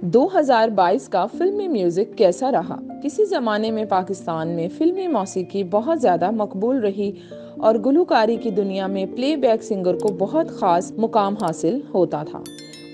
2022 का फिल्मी म्यूजिक कैसा रहा? किसी जमाने में पाकिस्तान में फिल्मी मौसीकी बहुत ज्यादा मकबूल रही और गुलकारी की दुनिया में प्लेबैक सिंगर को बहुत खास मुकाम हासिल होता था।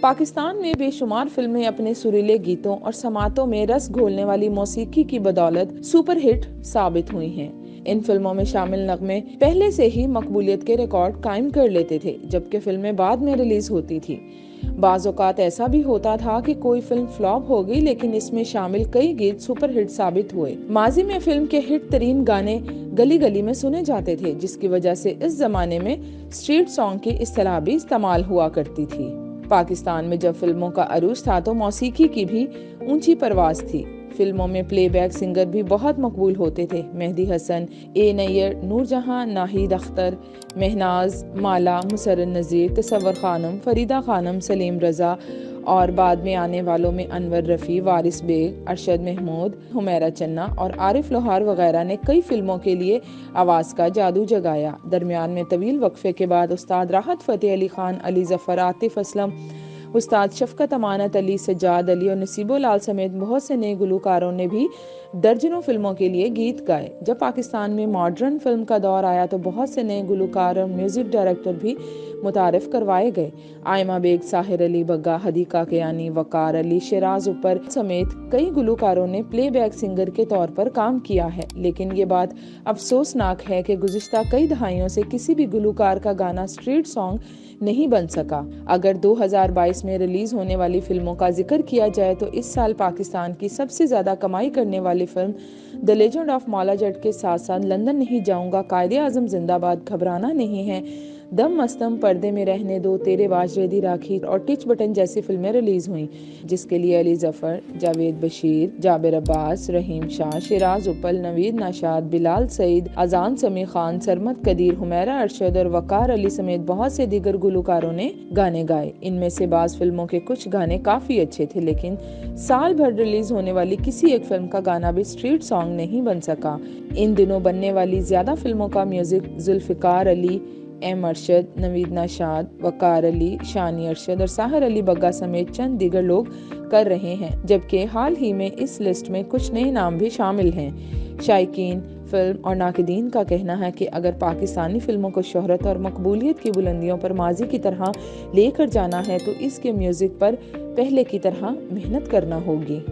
पाकिस्तान में बेशुमार फिल्में अपने सुरीले गीतों और समातों में रस घोलने वाली मौसीकी की बदौलत सुपरहिट साबित हुई हैं। इन फिल्मों में शामिल नगमे पहले से ही मकबूलियत के रिकॉर्ड कायम कर लेते थे, जबकि फिल्में बाद में रिलीज होती थी। बाज़ औक़ात ऐसा भी होता था कि कोई फिल्म फ्लॉप हो गई, लेकिन इसमें शामिल कई गीत सुपरहिट साबित हुए। माजी में फिल्म के हिट तरीन गाने गली गली में सुने जाते थे, जिसकी वजह से इस जमाने में स्ट्रीट सॉन्ग की इस्तिलाह भी इस्तेमाल हुआ करती थी। पाकिस्तान में जब फिल्मों का अरूज था तो मौसीकी की भी ऊंची परवाज थी। फिल्मों में प्लेबैक सिंगर भी बहुत मकबूल होते थे। मेहदी हसन, ए नैयर, नूरजहां, नाहिद अख्तर, महनाज, माला, मुसर्रत नज़ीर, तसव्वुर खानम, फरीदा खानम, सलीम रज़ा और बाद में आने वालों में अनवर रफ़ी, वारिस बेग, अरशद महमूद, हुमैरा चन्ना और आरिफ लोहार वगैरह ने कई फिल्मों के लिए आवाज़ का जादू जगाया। दरमियान में तवील वक्फे के बाद उस्ताद राहत फ़तेह अली खान, अली ज़फ़र, आतिफ असलम, उस्ताद शफ़क़त अमानत अली, सज्जाद अली और नसीबो लाल समेत बहुत से नए गुलकारों ने भी दर्जनों फिल्मों के लिए गीत गाए। जब पाकिस्तान में मॉडर्न फिल्म का दौर आया तो बहुत से नए गुलकार और म्यूजिक डायरेक्टर भी मुतारिफ करवाए गए। आयमा बेग, साहिर अली बग्गा, हदीका कियानी, वकार अली, शिराज उपर समेत कई गुलकारों ने प्लेबैक सिंगर के तौर पर काम किया है। लेकिन ये बात अफसोसनाक है कि गुज़िश्ता कई दहाइयों से किसी भी गुलकार का गाना स्ट्रीट सॉन्ग नहीं बन सका। अगर 2022 में रिलीज होने वाली फिल्मों का जिक्र किया जाए तो इस साल पाकिस्तान की सबसे ज्यादा कमाई करने वाली film the legend of Maula Jatt के साथ साथ लंदन नहीं जाऊंगा, कायदे आजम जिंदाबाद, घबराना नहीं है, दम मस्तम, पर्दे में रहने दो, तेरे वाजरे दी राखी और टिच बटन जैसी फिल्में रिलीज हुई, जिसके लिए अली जफर, जावेद बशीर, जाबिर अब्बास, रहीम शाह, शिराज उपल, नवीद नाशाद, बिलाल सईद, अजान समी खान, सरमत कदीर, हुमैरा अरशद और वकार अली समेत बहुत से दीगर गुलकारों ने गाने गाए। इनमें से बाज़ फिल्मों के कुछ गाने काफी अच्छे थे, लेकिन साल भर रिलीज होने वाली किसी एक फिल्म का गाना भी स्ट्रीट सॉन्ग नहीं बन सका। इन दिनों बनने वाली ज्यादा फिल्मों का म्यूजिक जुल्फिकार अली, एम अरशद, नवीद नाशाद, वकार अली, शानी अरशद और साहिर अली बग्गा समेत चंद दीगर लोग कर रहे हैं, जबकि हाल ही में इस लिस्ट में कुछ नए नाम भी शामिल हैं। शायकीन फिल्म और नाकिदीन का कहना है कि अगर पाकिस्तानी फिल्मों को शोहरत और मकबूलियत की बुलंदियों पर माजी की तरह लेकर जाना है तो इसके म्यूजिक पर पहले की तरह मेहनत करना होगी।